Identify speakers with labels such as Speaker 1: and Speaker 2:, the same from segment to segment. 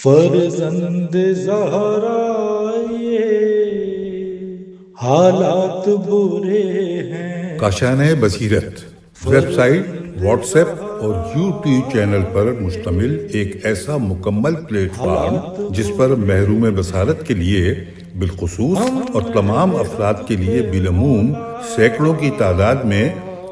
Speaker 1: فرزند زہرا یہ حالات برے ہیں۔
Speaker 2: کاشانۂ بصیرت ویب سائٹ، واٹس ایپ اور یوٹیوب چینل پر مشتمل ایک ایسا مکمل پلیٹ فارم جس پر محروم بصارت کے لیے بالخصوص اور تمام افراد کے لیے بالعموم سینکڑوں کی تعداد میں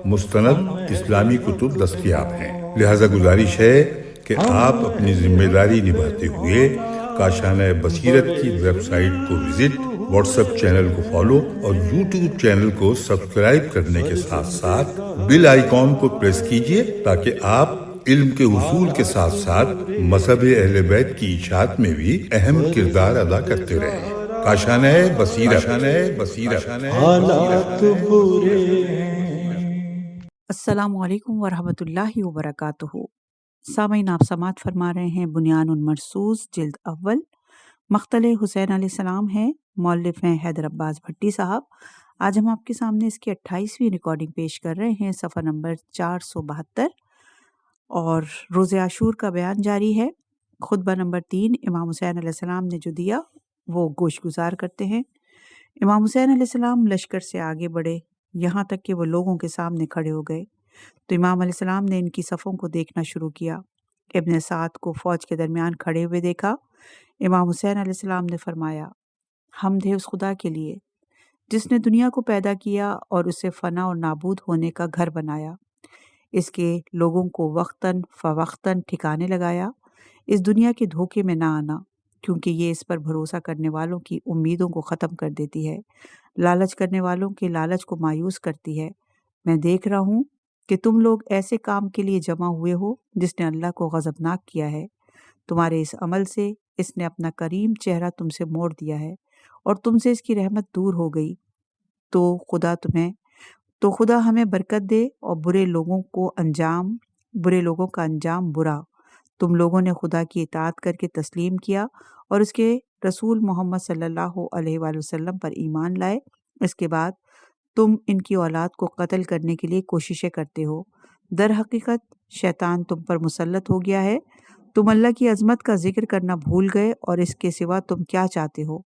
Speaker 2: مستند اسلامی کتب دستیاب ہیں۔ لہذا گزارش ہے کہ آپ اپنی ذمہ داری نبھاتے ہوئے کاشانۂ بصیرت کی ویب سائٹ کو وزٹ، واٹس ایپ چینل کو فالو اور یوٹیوب چینل کو سبسکرائب کرنے کے ساتھ ساتھ بیل آئیکن کو پریس کیجئے تاکہ آپ علم کے حصول کے ساتھ ساتھ مذہب اہل بیت کی اشاعت میں بھی اہم کردار ادا کرتے رہیں۔ کاشانۂ بصیرت۔
Speaker 1: حالات برے ہیں۔
Speaker 3: السلام علیکم ورحمۃ اللہ وبرکاتہ۔ سامعین، آپ سماعت فرما رہے ہیں بنیان المرصوص جلد اول، مقتل حسین علیہ السلام ہے، مؤلف ہیں حیدر عباس بھٹی صاحب۔ آج ہم آپ کے سامنے اس کی 28ویں ریکارڈنگ پیش کر رہے ہیں، صفحہ نمبر 472، اور روز عاشور کا بیان جاری ہے۔ خطبہ نمبر 3 امام حسین علیہ السلام نے جو دیا وہ گوش گزار کرتے ہیں۔ امام حسین علیہ السلام لشکر سے آگے بڑھے، یہاں تک کہ وہ لوگوں کے سامنے کھڑے ہو گئے تو امام علیہ السلام نے ان کی صفوں کو دیکھنا شروع کیا۔ ابن سعد کو فوج کے درمیان کھڑے ہوئے دیکھا۔ امام حسین علیہ السلام نے فرمایا، حمد ہے اس خدا کے لیے جس نے دنیا کو پیدا کیا اور اسے فنا اور نابود ہونے کا گھر بنایا، اس کے لوگوں کو وقتاً فوقتاً ٹھکانے لگایا۔ اس دنیا کے دھوکے میں نہ آنا، کیونکہ یہ اس پر بھروسہ کرنے والوں کی امیدوں کو ختم کر دیتی ہے، لالچ کرنے والوں کے لالچ کو مایوس کرتی ہے۔ میں دیکھ رہا ہوں کہ تم لوگ ایسے کام کے لیے جمع ہوئے ہو جس نے اللہ کو غضبناک کیا ہے۔ تمہارے اس عمل سے اس نے اپنا کریم چہرہ تم سے موڑ دیا ہے اور تم سے اس کی رحمت دور ہو گئی۔ تو خدا ہمیں برکت دے اور برے لوگوں کا انجام برا۔ تم لوگوں نے خدا کی اطاعت کر کے تسلیم کیا اور اس کے رسول محمد صلی اللہ علیہ وآلہ وسلم پر ایمان لائے۔ اس کے بعد تم ان کی اولاد کو قتل کرنے کے لیے کوششیں کرتے ہو۔ در حقیقت شیطان تم پر مسلط ہو گیا ہے۔ تم اللہ کی عظمت کا ذکر کرنا بھول گئے اور اس کے سوا تم کیا چاہتے ہو؟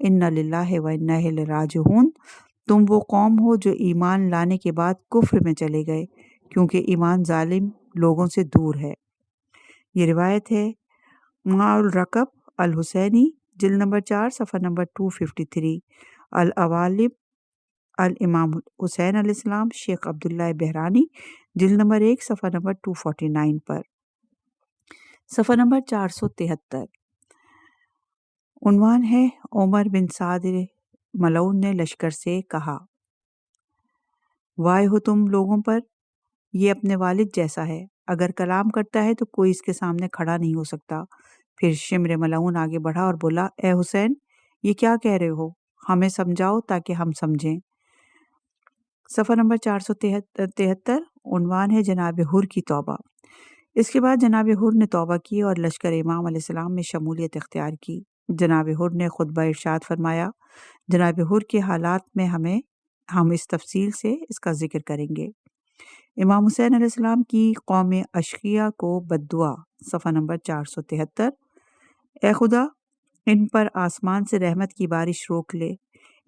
Speaker 3: انا للہ و انا الیہ راجعون۔ تم وہ قوم ہو جو ایمان لانے کے بعد کفر میں چلے گئے، کیونکہ ایمان ظالم لوگوں سے دور ہے۔ یہ روایت ہے مع الرکب الحسینی، جلد نمبر 4، صفحہ نمبر 253، الاوالب الامام حسین علیہ السلام شیخ عبداللہ بحرانی، جلد نمبر 1، صفحہ نمبر 249 پر۔ صفحہ نمبر 473، عنوان ہے عمر بن سعد ملعون نے لشکر سے کہا، وائے ہو تم لوگوں پر، یہ اپنے والد جیسا ہے، اگر کلام کرتا ہے تو کوئی اس کے سامنے کھڑا نہیں ہو سکتا۔ پھر شمر ملعون آگے بڑھا اور بولا، اے حسین، یہ کیا کہہ رہے ہو؟ ہمیں سمجھاؤ تاکہ ہم سمجھیں۔ صفحہ نمبر 473، عنوان ہے جناب حر کی توبہ۔ اس کے بعد جناب حر نے توبہ کی اور لشکر امام علیہ السلام میں شمولیت اختیار کی۔ جناب حر نے خطبہ ارشاد فرمایا۔ جناب حر کے حالات میں ہم اس تفصیل سے اس کا ذکر کریں گے۔ امام حسین علیہ السلام کی قوم اشقیہ کو بددعا، صفحہ نمبر 473، اے خدا، ان پر آسمان سے رحمت کی بارش روک لے،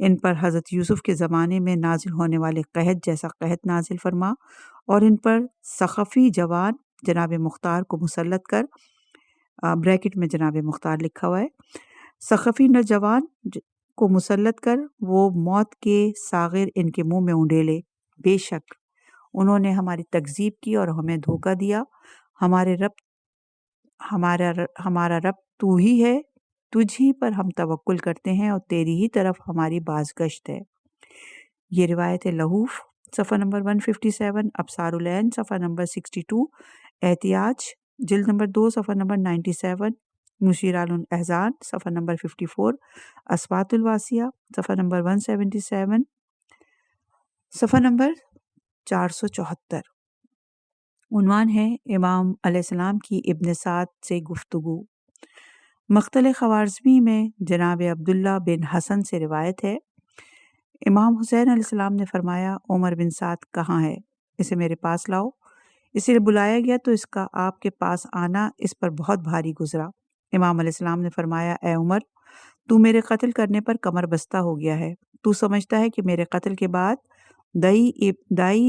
Speaker 3: ان پر حضرت یوسف کے زمانے میں نازل ہونے والے قحط جیسا قحط نازل فرما، اور ان پر سخفی جوان جناب مختار کو مسلط کر، بریکٹ میں جناب مختار لکھا ہوا ہے، سخفی نوجوان کو مسلط کر وہ موت کے ساغر ان کے منہ میں اونڈیلے۔ بے شک انہوں نے ہماری تکذیب کی اور ہمیں دھوکہ دیا۔ ہمارا رب تو ہی ہے، تجھ ہی پر ہم توکل کرتے ہیں اور تیری ہی طرف ہماری بازگشت ہے۔ یہ روایت لہوف، صفحہ نمبر 157، ابصار العین، صفحہ نمبر 62، احتیاج، جلد نمبر 2، صفحہ نمبر 97، مشیر الاحزان، صفحہ نمبر 54، اسبات الواسیہ، صفحہ نمبر 177، صفحہ نمبر 474۔ عنوان ہے امام علیہ السلام کی ابن سعد سے گفتگو۔ مقتل خوارزمی میں جناب عبداللہ بن حسن سے روایت ہے، امام حسین علیہ السلام نے فرمایا، عمر بن سعد کہاں ہے؟ اسے میرے پاس لاؤ۔ اسے بلایا گیا تو اس کا آپ کے پاس آنا اس پر بہت بھاری گزرا۔ امام علیہ السلام نے فرمایا، اے عمر، تو میرے قتل کرنے پر کمر بستہ ہو گیا ہے۔ تو سمجھتا ہے کہ میرے قتل کے بعد دائی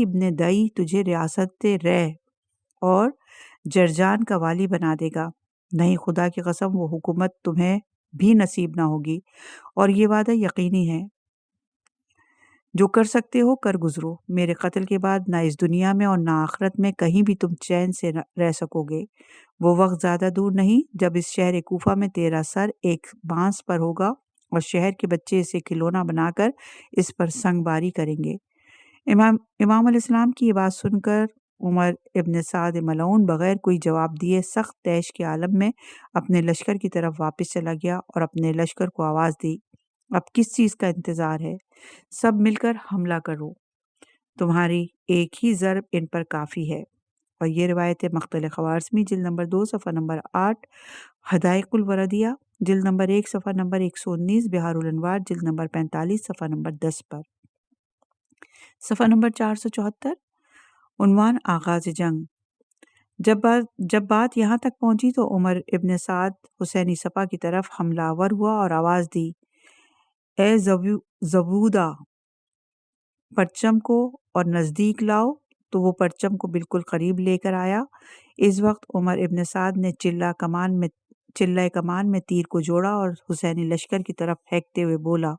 Speaker 3: ابن دائی تجھے ریاست رے اور جرجان کا والی بنا دے گا۔ نہیں، خدا کی قسم وہ حکومت تمہیں بھی نصیب نہ ہوگی، اور یہ وعدہ یقینی ہے۔ جو کر سکتے ہو کر گزرو۔ میرے قتل کے بعد نہ اس دنیا میں اور نہ آخرت میں کہیں بھی تم چین سے رہ سکو گے۔ وہ وقت زیادہ دور نہیں جب اس شہر کوفہ میں تیرا سر ایک بانس پر ہوگا اور شہر کے بچے اسے کھلونا بنا کر اس پر سنگ باری کریں گے۔ امام علیہ السلام کی یہ بات سن کر عمر ابن سعد ملعون بغیر کوئی جواب دیے سخت طیش کے عالم میں اپنے لشکر کی طرف واپس چلا گیا اور اپنے لشکر کو آواز دی، اب کس چیز کا انتظار ہے؟ سب مل کر حملہ کرو، تمہاری ایک ہی ضرب ان پر کافی ہے۔ اور یہ روایت مقتل خوارزمی جلد نمبر 2 صفحہ نمبر 8، حدائق الوردیہ جلد نمبر 1 صفحہ نمبر 119، بہار الانوار جلد نمبر 45 صفحہ نمبر 10 پر۔ صفحہ نمبر 474، عنوان آغاز جنگ۔ جب بات یہاں تک پہنچی تو عمر ابن سعد حسینی صفا کی طرف حملہ آور ہوا اور آواز دی، اے زبودہ، پرچم کو اور نزدیک لاؤ۔ تو وہ پرچم کو بالکل قریب لے کر آیا۔ اس وقت عمر ابن سعد نے چلہ کمان میں تیر کو جوڑا اور حسینی لشکر کی طرف پھینکتے ہوئے بولا،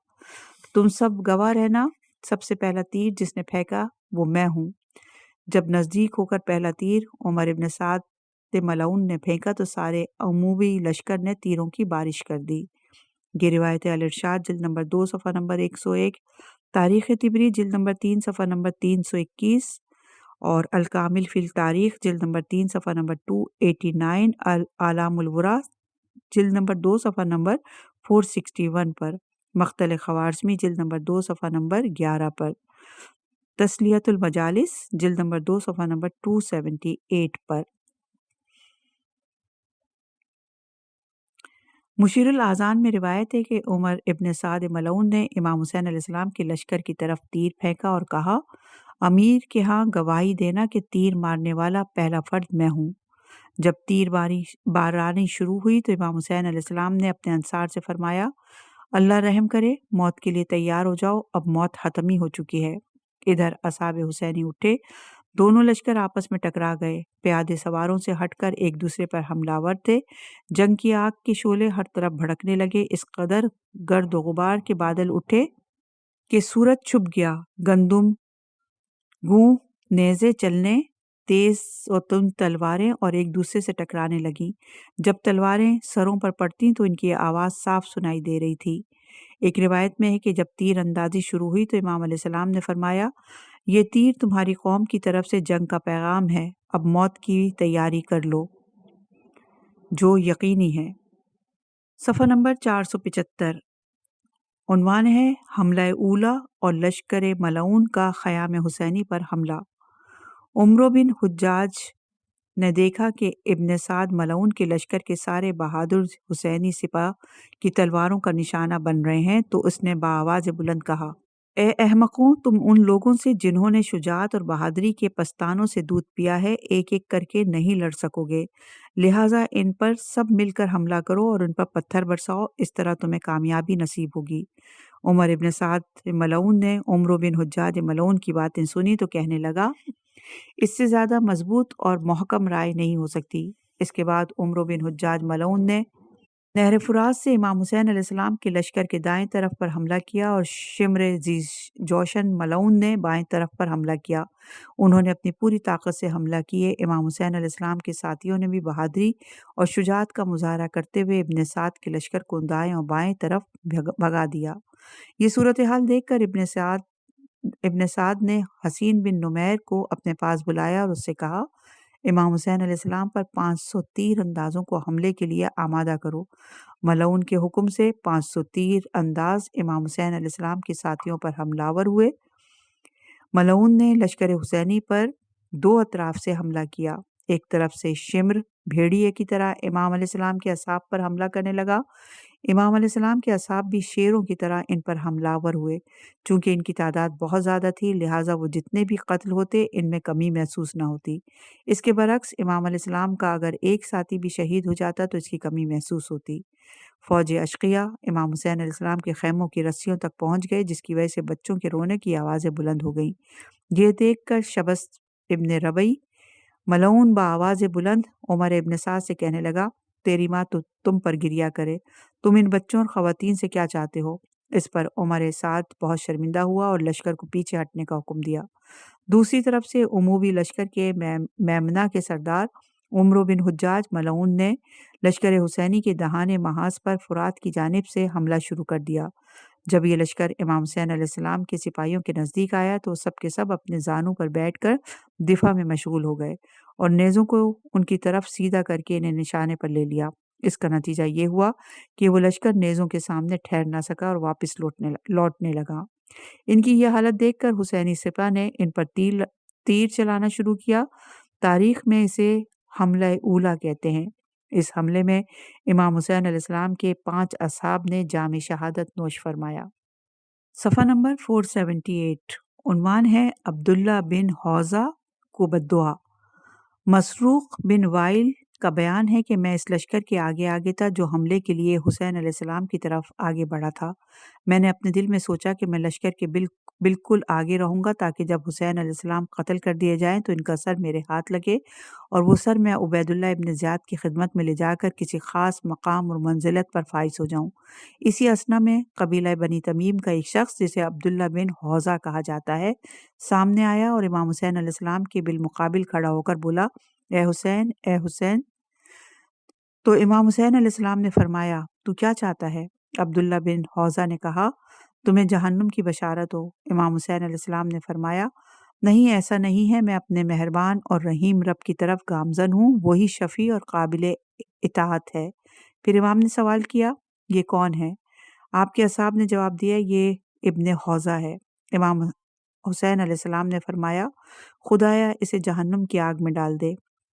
Speaker 3: تم سب گواہ رہنا، سب سے پہلا تیر جس نے پھینکا وہ میں ہوں۔ جب نزدیک ہو کر پہلا تیر عمر ابن سعد ملعون نے پھینکا تو سارے عمومی لشکر نے تیروں کی بارش کر دی۔ یہ روایت الارشاد جلد نمبر 2 صفحہ نمبر 101، تاریخ طبری جلد نمبر 3 صفحہ نمبر 321 اور الکامل فی التاریخ جلد نمبر 3 صفحہ نمبر 289، اعلام الورا جلد نمبر 2 صفحہ نمبر 461 پر، مقتل خوارزمی جلد نمبر 2 صفحہ نمبر 11 پر، تسلیۃ المجالس جلد نمبر 2 صفحہ نمبر 278 پر۔ مشیر الاذان میں روایت ہے کہ عمر ابن سعد ملعون نے امام حسین علیہ السلام کے لشکر کی طرف تیر پھینکا اور کہا، امیر کے ہاں گواہی دینا کہ تیر مارنے والا پہلا فرد میں ہوں۔ جب تیر بارانی شروع ہوئی تو امام حسین علیہ السلام نے اپنے انصار سے فرمایا، اللہ رحم کرے، موت کے لیے تیار ہو جاؤ، اب موت حتمی ہو چکی ہے۔ ادھر اصحاب حسینی اٹھے، دونوں لشکر آپس میں ٹکرا گئے، پیادے سواروں سے ہٹ کر ایک دوسرے پر حملہ آور تھے۔ جنگ کی آگ کے شعلے ہر طرف بھڑکنے لگے، اس قدر گرد و غبار کے بادل اٹھے کہ سورج چھپ گیا، گندم گوں نیزے چلنے، تیز و تند تلواریں اور ایک دوسرے سے ٹکرانے لگیں۔ جب تلواریں سروں پر پڑتیں تو ان کی آواز صاف سنائی دے رہی تھی۔ ایک روایت میں ہے کہ جب تیر اندازی شروع ہوئی تو امام علیہ السلام نے فرمایا، یہ تیر تمہاری قوم کی طرف سے جنگ کا پیغام ہے، اب موت کی تیاری کر لو جو یقینی ہے۔ صفحہ نمبر 475، عنوان ہے حملہ اولا اور لشکر ملعون کا خیام حسینی پر حملہ۔ عمرو بن حجاج نے دیکھا کہ ابن سعد ملعون کے لشکر کے سارے بہادر حسینی سپاہ کی تلواروں کا نشانہ بن رہے ہیں تو اس نے بآواز بلند کہا، اے احمقوں، تم ان لوگوں سے جنہوں نے شجاعت اور بہادری کے پستانوں سے دودھ پیا ہے ایک ایک کر کے نہیں لڑ سکو گے، لہٰذا ان پر سب مل کر حملہ کرو اور ان پر پتھر برساؤ، اس طرح تمہیں کامیابی نصیب ہوگی۔ عمر ابن سعد ملعون نے عمرو بن حجاج ملعون کی باتیں سنی تو کہنے لگا، اس سے زیادہ مضبوط اور محکم رائے نہیں ہو سکتی۔ اس کے بعد عمرو بن حجاج ملعون نے نہر فرات سے امام حسین علیہ السلام کے لشکر کے دائیں طرف پر حملہ کیا اور شمر ذی جوشن ملعون نے بائیں طرف پر حملہ کیا۔ انہوں نے اپنی پوری طاقت سے حملہ کیے۔ امام حسین علیہ السلام کے ساتھیوں نے بھی بہادری اور شجاعت کا مظاہرہ کرتے ہوئے ابن سعد کے لشکر کو دائیں اور بائیں طرف بھگا دیا۔ یہ صورتحال دیکھ کر ابن سعد نے حسین بن نمیر کو اپنے پاس بلایا اور اس سے کہا، امام حسین علیہ السلام پر 500 تیر اندازوں کو حملے کے لیے آمادہ کرو۔ ملعون کے حکم سے 500 تیر انداز امام حسین علیہ السلام کے ساتھیوں پر حملہ آور ہوئے۔ ملعون نے لشکر حسینی پر دو اطراف سے حملہ کیا، ایک طرف سے شمر بھیڑیے کی طرح امام علیہ السلام کے اصحاب پر حملہ کرنے لگا۔ امام علیہ السلام کے اصحاب بھی شیروں کی طرح ان پر حملہ آور ہوئے۔ چونکہ ان کی تعداد بہت زیادہ تھی لہٰذا وہ جتنے بھی قتل ہوتے ان میں کمی محسوس نہ ہوتی۔ اس کے برعکس امام علیہ السلام کا اگر ایک ساتھی بھی شہید ہو جاتا تو اس کی کمی محسوس ہوتی۔ فوج اشقیہ امام حسین علیہ السلام کے خیموں کی رسیوں تک پہنچ گئے، جس کی وجہ سے بچوں کے رونے کی آوازیں بلند ہو گئیں۔ یہ دیکھ کر شبس ابن ربیع ملعون بآواز بلند عمر ابن سعد سے کہنے لگا، تیری ماں تو تم پر گریا کرے، تم ان بچوں اور خواتین سے کیا چاہتے ہو؟ اس پر عمر سعد بہت شرمندہ ہوا اور لشکر کو پیچھے ہٹنے کا حکم دیا۔ دوسری طرف سے عموی لشکر کے میمنہ کے سردار عمرو بن حجاج ملعون نے لشکر حسینی کے دہانے محاذ پر فرات کی جانب سے حملہ شروع کر دیا۔ جب یہ لشکر امام حسین علیہ السلام کے سپاہیوں کے نزدیک آیا تو سب کے سب اپنے زانوں پر بیٹھ کر دفاع میں مشغول ہو گئے اور نیزوں کو ان کی طرف سیدھا کر کے انہیں نشانے پر لے لیا۔ اس کا نتیجہ یہ ہوا کہ وہ لشکر نیزوں کے سامنے ٹھہر نہ سکا اور واپس لوٹنے لگا۔ ان کی یہ حالت دیکھ کر حسینی سپاہ نے ان پر تیر چلانا شروع کیا۔ تاریخ میں اسے حملہ اولا کہتے ہیں۔ اس حملے میں امام حسین علیہ السلام کے 5 اصحاب نے جام شہادت نوش فرمایا۔ صفحہ نمبر 478 عنوان ہے عبداللہ بن حوزہ کو بددعا۔ مسروق بن وائل کا بیان ہے کہ میں اس لشکر کے آگے آگے تھا جو حملے کے لیے حسین علیہ السلام کی طرف آگے بڑھا تھا۔ میں نے اپنے دل میں سوچا کہ میں لشکر کے بالکل آگے رہوں گا تاکہ جب حسین علیہ السلام قتل کر دیے جائیں تو ان کا سر میرے ہاتھ لگے اور وہ سر میں عبید اللہ ابن زیاد کی خدمت میں لے جا کر کسی خاص مقام اور منزلت پر فائز ہو جاؤں۔ اسی اثنا میں قبیلہ بنی تمیم کا ایک شخص جسے عبداللہ بن حوزہ کہا جاتا ہے سامنے آیا اور امام حسین علیہ السلام کے بالمقابل کھڑا ہو کر بولا، اے حسین، اے حسین۔ تو امام حسین علیہ السلام نے فرمایا، تو کیا چاہتا ہے؟ عبداللہ بن حوزہ نے کہا، تمہیں جہنم کی بشارت ہو۔ امام حسین علیہ السلام نے فرمایا، نہیں، ایسا نہیں ہے، میں اپنے مہربان اور رحیم رب کی طرف گامزن ہوں، وہی شفیع اور قابل اطاعت ہے۔ پھر امام نے سوال کیا، یہ کون ہے؟ آپ کے اصحاب نے جواب دیا، یہ ابن حوزہ ہے۔ امام حسین علیہ السلام نے فرمایا، خدایا اسے جہنم کی آگ میں ڈال دے۔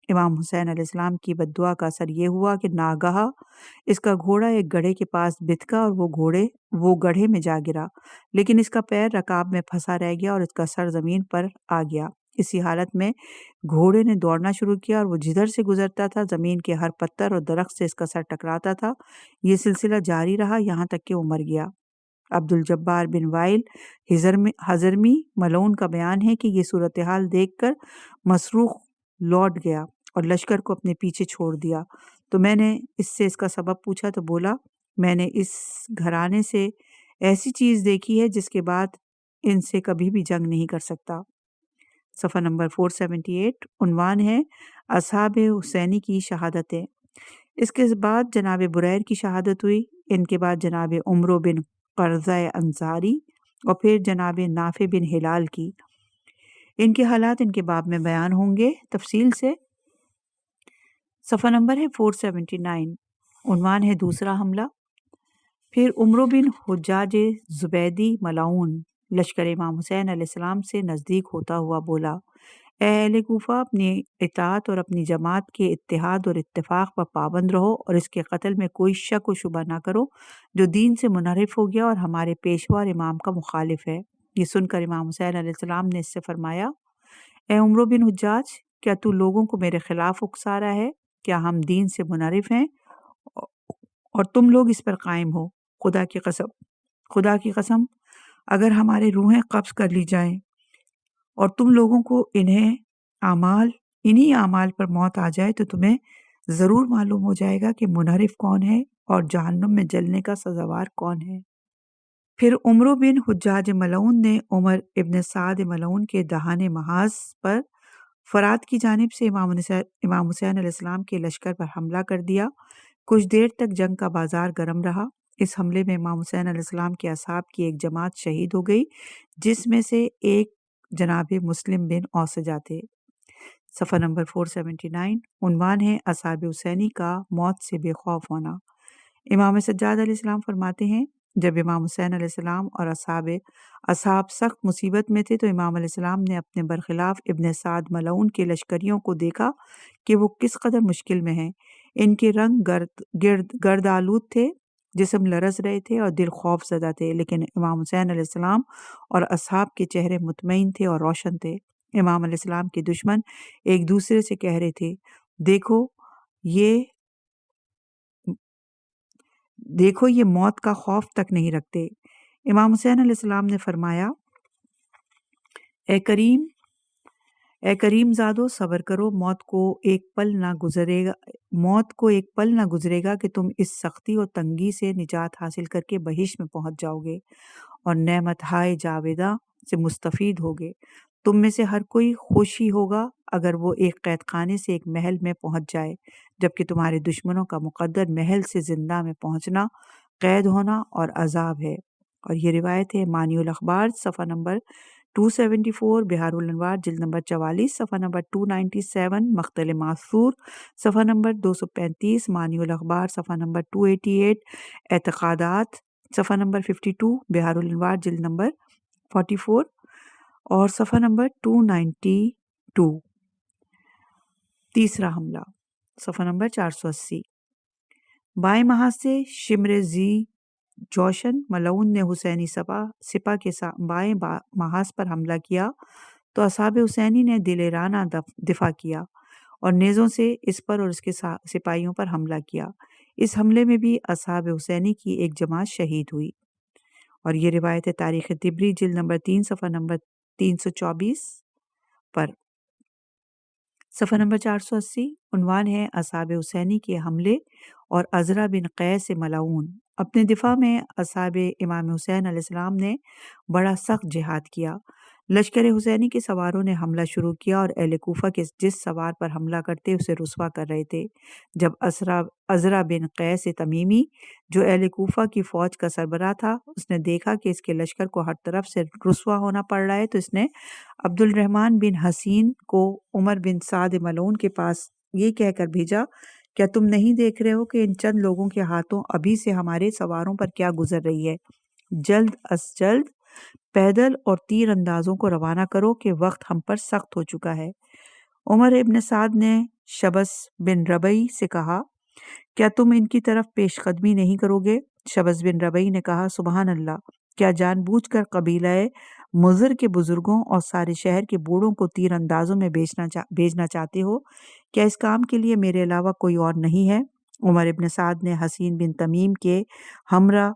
Speaker 3: امام حسین علیہ السلام کی بددعا کا اثر یہ ہوا کہ ناگہاں اس کا گھوڑا ایک گڑھے کے پاس بتھکا اور وہ گڑھے میں جا گرا، لیکن اس کا پیر رکاب میں پھنسا رہ گیا اور اس کا سر زمین پر آ گیا۔ اسی حالت میں گھوڑے نے دوڑنا شروع کیا اور وہ جدھر سے گزرتا تھا زمین کے ہر پتھر اور درخت سے اس کا سر ٹکراتا تھا۔ یہ سلسلہ جاری رہا یہاں تک کہ وہ مر گیا۔ عبدالجبار بن وائل حضرمی ملعون کا بیان ہے کہ یہ صورتحال دیکھ کر مسروق لوٹ گیا اور لشکر کو اپنے پیچھے چھوڑ دیا۔ تو میں نے اس سے اس کا سبب پوچھا تو بولا، میں نے اس گھرانے سے ایسی چیز دیکھی ہے جس کے بعد ان سے کبھی بھی جنگ نہیں کر سکتا۔ صفحہ نمبر 478 عنوان ہے اصحاب حسینی کی شہادتیں۔ اس کے بعد جناب بریر کی شہادت ہوئی، ان کے بعد جناب عمرو بن قرظہ انصاری اور پھر جناب نافع بن ہلال کی۔ ان کے حالات ان کے باب میں بیان ہوں گے تفصیل سے۔ صفحہ نمبر ہے 479 عنوان ہے دوسرا حملہ۔ پھر عمرو بن حجاج زبیدی ملعون لشکر امام حسین علیہ السلام سے نزدیک ہوتا ہوا بولا، اے اہل کوفہ، اپنی اطاعت اور اپنی جماعت کے اتحاد اور اتفاق پر پابند رہو اور اس کے قتل میں کوئی شک و شبہ نہ کرو جو دین سے منحرف ہو گیا اور ہمارے پیشوا اور امام کا مخالف ہے۔ یہ سن کر امام حسین علیہ السلام نے اس سے فرمایا، اے عمرو بن حجاج، کیا تو لوگوں کو میرے خلاف اکسا رہا ہے؟ کیا ہم دین سے منحرف ہیں اور تم لوگ اس پر قائم ہو؟ خدا کی قسم اگر ہمارے روحیں قبض کر لی جائیں اور تم لوگوں کو انہی اعمال پر موت آ جائے تو تمہیں ضرور معلوم ہو جائے گا کہ منحرف کون ہے اور جہنم میں جلنے کا سزاوار کون ہے۔ پھر عمرو بن حجاج ملعون نے عمر ابن سعد ملعون کے دہانے محاذ پر فرات کی جانب سے امام حسین علیہ السلام کے لشکر پر حملہ کر دیا۔ کچھ دیر تک جنگ کا بازار گرم رہا۔ اس حملے میں امام حسین علیہ السلام کے اصحاب کی ایک جماعت شہید ہو گئی، جس میں سے ایک جناب مسلم بن اوسجہ تھے۔ صفحہ نمبر 479 عنوان ہے اصحاب حسینی کا موت سے بے خوف ہونا۔ امام سجاد علیہ السلام فرماتے ہیں، جب امام حسین علیہ السلام اور اصحاب سخت مصیبت میں تھے تو امام علیہ السلام نے اپنے برخلاف ابن سعد ملعون کے لشکریوں کو دیکھا کہ وہ کس قدر مشکل میں ہیں۔ ان کے رنگ گرد آلود تھے، جسم لرز رہے تھے اور دل خوف زدہ تھے، لیکن امام حسین علیہ السلام اور اصحاب کے چہرے مطمئن تھے اور روشن تھے۔ امام علیہ السلام کے دشمن ایک دوسرے سے کہہ رہے تھے، دیکھو یہ موت کا خوف تک نہیں رکھتے۔ امام حسین علیہ السلام نے فرمایا، اے کریم زادو، صبر کرو، موت کو ایک پل نہ گزرے گا کہ تم اس سختی اور تنگی سے نجات حاصل کر کے بہشت میں پہنچ جاؤ گے اور نعمت ہائے جاویدہ سے مستفید ہوگے۔ تم میں سے ہر کوئی خوشی ہوگا اگر وہ ایک قید خانے سے ایک محل میں پہنچ جائے، جبکہ تمہارے دشمنوں کا مقدر محل سے زندہ میں پہنچنا، قید ہونا اور عذاب ہے۔ اور یہ روایت ہے مانی الاخبار صفحہ نمبر 274، بہار الانوار جلد نمبر 44 صفحہ نمبر 297، مختل معثور صفحہ نمبر 235، مانی الاخبار صفحہ نمبر 288، اعتقادات صفحہ نمبر 52، بہار الانوار جلد نمبر 44 اور صفحہ نمبر 292۔ تیسرا حملہ صفحہ نمبر 480۔ بائیں محاذ سے شمر ذی جوشن ملعون نے حسینی سپہ کے بائیں محاذ پر حملہ کیا تو اصحاب حسینی نے دلیرانہ دفاع کیا اور نیزوں سے اس پر اور اس کے سپاہیوں پر حملہ کیا۔ اس حملے میں بھی اصحاب حسینی کی ایک جماعت شہید ہوئی۔ اور یہ روایت ہے تاریخ طبری جلد نمبر 3 صفحہ نمبر 324 پر۔ صفحہ نمبر 480، عنوان ہے اصحاب حسینی کے حملے اور عزرہ بن قیس ملعون۔ اپنے دفاع میں اصحاب امام حسین علیہ السلام نے بڑا سخت جہاد کیا۔ لشکر حسینی کے سواروں نے حملہ شروع کیا اور اہل کوفہ کے جس سوار پر حملہ کرتے اسے رسوا کر رہے تھے۔ جب عزرہ بن قیس تمیمی، جو اہل کوفہ کی فوج کا سربراہ تھا، اس نے دیکھا کہ اس کے لشکر کو ہر طرف سے رسوا ہونا پڑ رہا ہے تو اس نے عبد الرحمن بن حسین کو عمر بن سعد ملعون کے پاس یہ کہہ کر بھیجا، کیا تم نہیں دیکھ رہے ہو کہ ان چند لوگوں کے ہاتھوں ابھی سے ہمارے سواروں پر کیا گزر رہی ہے؟ جلد از جلد پیدل اور تیر اندازوں کو روانہ کرو کہ وقت ہم پر سخت ہو چکا ہے۔ عمر ابن سعد نے شبس بن ربیع سے کہا، کیا تم ان کی طرف پیش قدمی نہیں کرو گے؟ شبس بن ربیع نے کہا، سبحان اللہ، کیا جان بوجھ کر قبیلہ مضر کے بزرگوں اور سارے شہر کے بوڑھوں کو تیر اندازوں میں بھیجنا چاہتے ہو؟ کیا اس کام کے لیے میرے علاوہ کوئی اور نہیں ہے؟ عمر ابن سعد نے حسین بن تمیم کے ہمراہ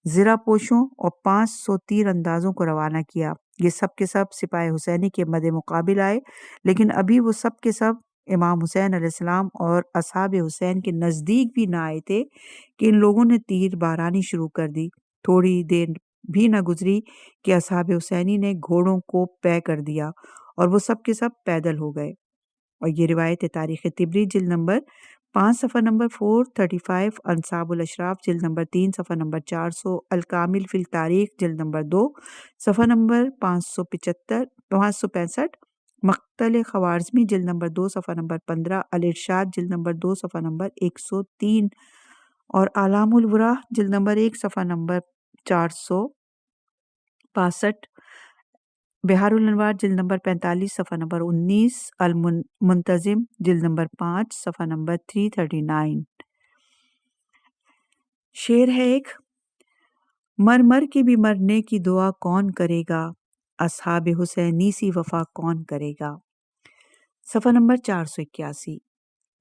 Speaker 3: زرہ پوشوں اور 500 تیر اندازوں کو روانہ کیا۔ یہ سب کے سب سپاہ حسینی کے مد مقابل آئے، لیکن ابھی وہ سب کے سب امام حسین علیہ السلام اور اصحاب حسین کے نزدیک بھی نہ آئے تھے کہ ان لوگوں نے تیر بارانی شروع کر دی۔ تھوڑی دیر بھی نہ گزری کہ اصحاب حسینی نے گھوڑوں کو پے کر دیا اور وہ سب کے سب پیدل ہو گئے۔ اور یہ روایت تاریخ طبری جلد نمبر 5 صفحہ نمبر 435، انصاب الاشراف جلد نمبر 3 صفحہ نمبر 400، الکامل فی التاریخ جلد نمبر 2 صفحہ نمبر 565، مقتل خوارزمی جلد نمبر 2 صفحہ نمبر 15، الارشاد جلد نمبر 2 صفحہ نمبر 103 اور اعلام الورا جلد نمبر 1 صفحہ نمبر 462، بہار الانوار جلد نمبر 45 صفحہ نمبر 19، المنتظم جلد نمبر 5 صفحہ نمبر 339۔ شعر ہے ایک، مر مر کے بھی مرنے کی دعا کون کرے گا، اصحاب حسینی سی وفا کون کرے گا۔ صفحہ نمبر 481،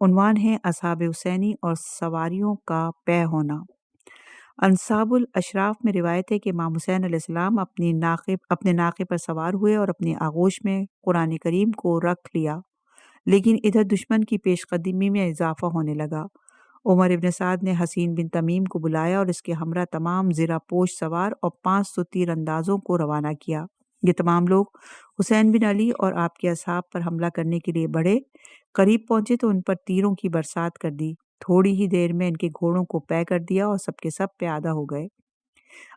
Speaker 3: عنوان ہے اصحاب حسینی اور سواریوں کا پے ہونا۔ انصاب الاشراف میں روایت ہے کہ امام حسین علیہ السلام اپنے ناقے پر سوار ہوئے اور اپنی آغوش میں قرآن کریم کو رکھ لیا، لیکن ادھر دشمن کی پیش قدمی میں اضافہ ہونے لگا۔ عمر ابن سعد نے حسین بن تمیم کو بلایا اور اس کے ہمراہ تمام زرہ پوش سوار اور 500 تیر اندازوں کو روانہ کیا۔ یہ تمام لوگ حسین بن علی اور آپ کے اصحاب پر حملہ کرنے کے لیے بڑھے۔ قریب پہنچے تو ان پر تیروں کی برسات کر دی۔ تھوڑی ہی دیر میں ان کے گھوڑوں کو پے کر دیا اور سب کے سب پیادہ ہو گئے۔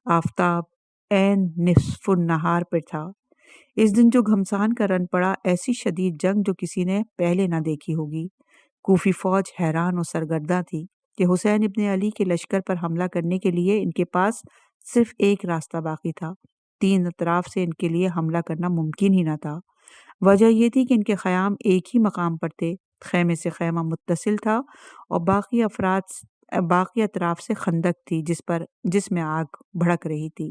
Speaker 3: آفتاب عین نصف النہار پر تھا۔ اس دن جو گھمسان کا رن پڑا، ایسی شدید جنگ جو کسی نے پہلے نہ دیکھی ہوگی۔ کوفی فوج حیران اور سرگرداں تھی کہ حسین ابن علی کے لشکر پر حملہ کرنے کے لیے ان کے پاس صرف ایک راستہ باقی تھا، تین اطراف سے ان کے لیے حملہ کرنا ممکن ہی نہ تھا۔ وجہ یہ تھی کہ ان کے خیام ایک ہی مقام پر تھے، خیمے سے خیمہ متصل تھا اور باقی اطراف سے خندق تھی جس میں آگ بھڑک رہی تھی۔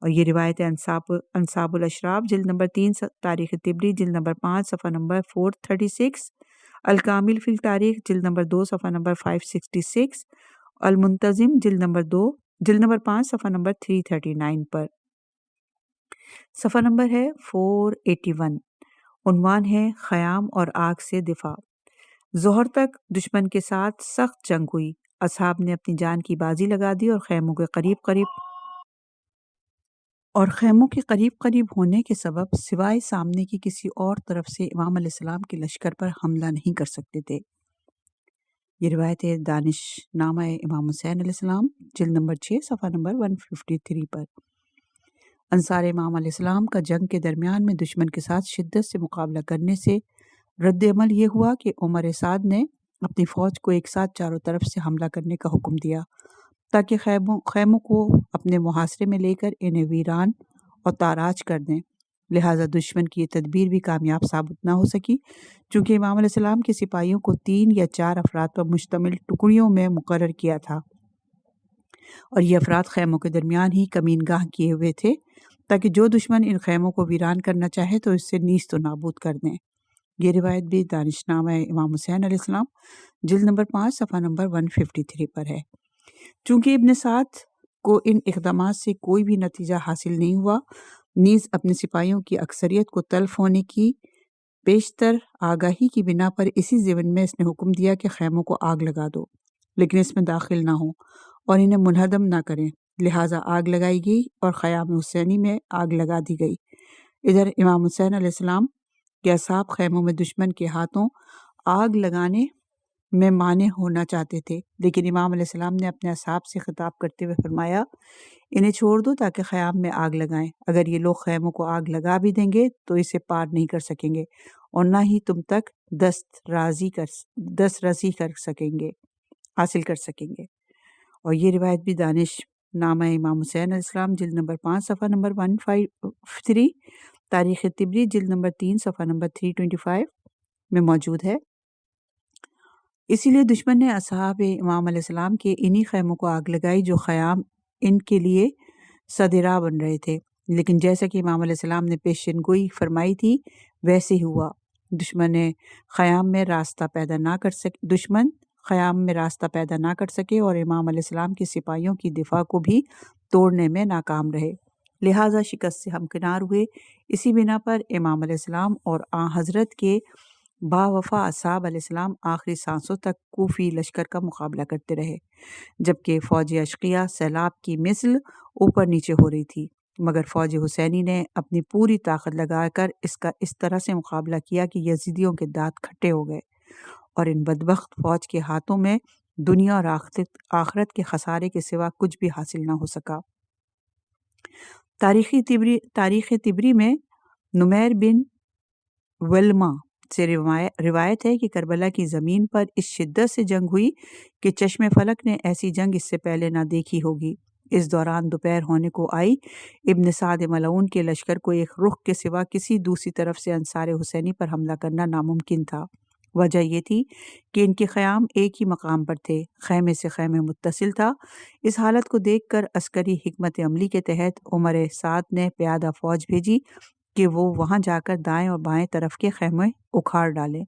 Speaker 3: اور یہ روایت انصاب الاشراف جلد نمبر 3 تاریخ طبری جلد نمبر 5 صفحہ نمبر 436، الکامل فی التاریخ جلد نمبر 2 صفحہ نمبر 566، المنتظم جلد نمبر 5 صفحہ نمبر 339 پر۔ صفحہ نمبر ہے 481، عنوان ہے خیام اور آگ سے دفاع۔ ظہر تک دشمن کے ساتھ سخت جنگ ہوئی، اصحاب نے اپنی جان کی بازی لگا دی اور خیموں کے قریب ہونے کے سبب سوائے سامنے کی کسی اور طرف سے امام علیہ السلام کے لشکر پر حملہ نہیں کر سکتے تھے۔ یہ روایت ہے دانش نامہ امام حسین علیہ السلام جلد نمبر 6 صفحہ نمبر 153 پر۔ انصار امام علیہ السلام کا جنگ کے درمیان میں دشمن کے ساتھ شدت سے مقابلہ کرنے سے رد عمل یہ ہوا کہ عمر سعد نے اپنی فوج کو ایک ساتھ چاروں طرف سے حملہ کرنے کا حکم دیا تاکہ خیموں کو اپنے محاصرے میں لے کر انہیں ویران اور تاراج کر دیں۔ لہٰذا دشمن کی یہ تدبیر بھی کامیاب ثابت نہ ہو سکی، چونکہ امام علیہ السلام کے سپاہیوں کو 3 یا 4 افراد پر مشتمل ٹکڑیوں میں مقرر کیا تھا، اور یہ افراد خیموں کے درمیان ہی کمین گاہ کیے ہوئے تھے تاکہ جو دشمن ان خیموں کو ویران کرنا چاہے تو اس سے نیست و نابود کر دیں۔ یہ روایت بھی دانش نامہ امام حسین علیہ السلام جلد نمبر 5 صفحہ نمبر 153 پر ہے۔ چونکہ ابن سعد کو ان اقدامات سے کوئی بھی نتیجہ حاصل نہیں ہوا، نیز اپنے سپاہیوں کی اکثریت کو تلف ہونے کی بیشتر آگاہی کی بنا پر اسی ضمن میں اس نے حکم دیا کہ خیموں کو آگ لگا دو، لیکن اس میں داخل نہ ہوں اور انہیں منہدم نہ کریں۔ لہٰذا آگ لگائی گئی اور خیام حسینی میں آگ لگا دی گئی۔ ادھر امام حسین علیہ السلام کے اصحاب خیموں میں دشمن کے ہاتھوں آگ لگانے میں مانع ہونا چاہتے تھے، لیکن امام علیہ السلام نے اپنے اصحاب سے خطاب کرتے ہوئے فرمایا، انہیں چھوڑ دو تاکہ خیام میں آگ لگائیں۔ اگر یہ لوگ خیموں کو آگ لگا بھی دیں گے تو اسے پار نہیں کر سکیں گے اور نہ ہی تم تک دسترسی حاصل کر سکیں گے۔ اور یہ روایت بھی دانش نامہ امام حسین علیہ السلام جلد نمبر 5 صفحہ نمبر 153، تاریخ طبری جلد نمبر 3 صفحہ نمبر 325 میں موجود ہے۔ اسی لیے دشمن نے اصحاب امام علیہ السلام کے انہی خیموں کو آگ لگائی جو خیام ان کے لیے صدراہ بن رہے تھے، لیکن جیسا کہ امام علیہ السلام نے پیشین گوئی فرمائی تھی ویسے ہی ہوا۔ دشمن خیام میں راستہ پیدا نہ کر سکے اور امام علیہ السلام کے سپاہیوں کی دفاع کو بھی توڑنے میں ناکام رہے، لہٰذا شکست سے ہمکنار ہوئے۔ اسی بنا پر امام علیہ السلام اور آن حضرت کے باوفا اصحاب علیہ السلام آخری سانسوں تک کوفی لشکر کا مقابلہ کرتے رہے، جبکہ فوج اشقیہ سیلاب کی مثل اوپر نیچے ہو رہی تھی، مگر فوج حسینی نے اپنی پوری طاقت لگا کر اس کا اس طرح سے مقابلہ کیا کہ یزیدیوں کے دانت کھٹے ہو گئے اور ان بدبخت فوج کے ہاتھوں میں دنیا اور آخرت کے خسارے کے سوا کچھ بھی حاصل نہ ہو سکا۔ تاریخ طبری میں نمیر بن ولما سے روایت ہے کہ کربلا کی زمین پر اس شدت سے جنگ ہوئی کہ چشم فلک نے ایسی جنگ اس سے پہلے نہ دیکھی ہوگی۔ اس دوران دوپہر ہونے کو آئی، ابن سعد ملعون کے لشکر کو ایک رخ کے سوا کسی دوسری طرف سے انصار حسینی پر حملہ کرنا ناممکن تھا۔ وجہ یہ تھی کہ ان کے خیام ایک ہی مقام پر تھے، خیمے سے خیمے متصل تھا۔ اس حالت کو دیکھ کر عسکری حکمت عملی کے تحت عمر سعد نے پیادہ فوج بھیجی کہ وہ وہاں جا کر دائیں اور بائیں طرف کے خیمے اکھاڑ ڈالیں،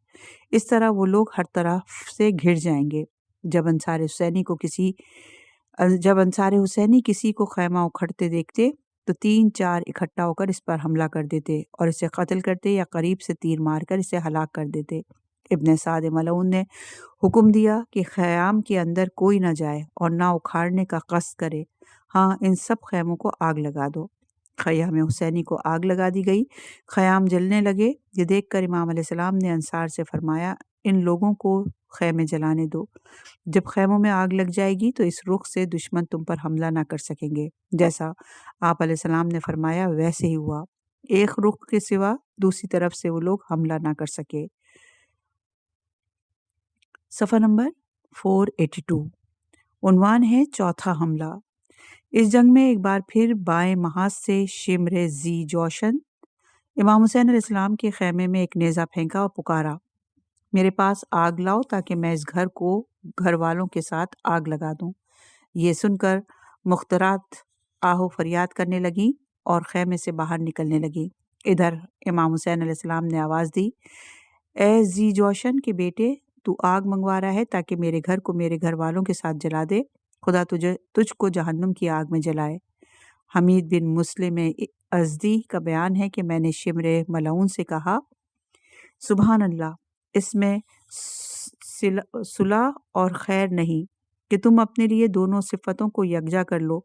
Speaker 3: اس طرح وہ لوگ ہر طرف سے گھر جائیں گے۔ جب انصار حسینی کسی کو خیمہ اکھڑتے دیکھتے تو 3-4 اکٹھا ہو کر اس پر حملہ کر دیتے اور اسے قتل کرتے یا قریب سے تیر مار کر اسے ہلاک کر دیتے۔ ابن سعد ملعون نے حکم دیا کہ خیام کے اندر کوئی نہ جائے اور نہ اکھاڑنے کا قصد کرے، ہاں ان سب خیموں کو آگ لگا دو۔ خیام حسینی کو آگ لگا دی گئی، خیام جلنے لگے۔ یہ دیکھ کر امام علیہ السلام نے انصار سے فرمایا، ان لوگوں کو خیمے جلانے دو، جب خیموں میں آگ لگ جائے گی تو اس رخ سے دشمن تم پر حملہ نہ کر سکیں گے۔ جیسا آپ علیہ السلام نے فرمایا ویسے ہی ہوا، ایک رخ کے سوا دوسری طرف سے وہ لوگ حملہ نہ کر سکے۔ صفحہ نمبر 482، عنوان ہے چوتھا حملہ۔ اس جنگ میں ایک بار پھر بائیں محاذ سے شمر ذی جوشن امام حسین علیہ السلام کے خیمے میں ایک نیزہ پھینکا اور پکارا، میرے پاس آگ لاؤ تاکہ میں اس گھر کو گھر والوں کے ساتھ آگ لگا دوں۔ یہ سن کر مخترات آہو فریاد کرنے لگیں اور خیمے سے باہر نکلنے لگیں۔ ادھر امام حسین علیہ السلام نے آواز دی، اے ذی جوشن کے بیٹے، تو آگ منگوا رہا ہے تاکہ میرے گھر کو میرے گھر والوں کے ساتھ جلا دے، خدا تجھ کو جہنم کی آگ میں جلائے۔ حمید بن مسلم ازدی کا بیان ہے کہ میں نے شمر ملعون سے کہا، سبحان اللہ، اس میں صلح اور خیر نہیں کہ تم اپنے لیے دونوں صفتوں کو یکجا کر لو،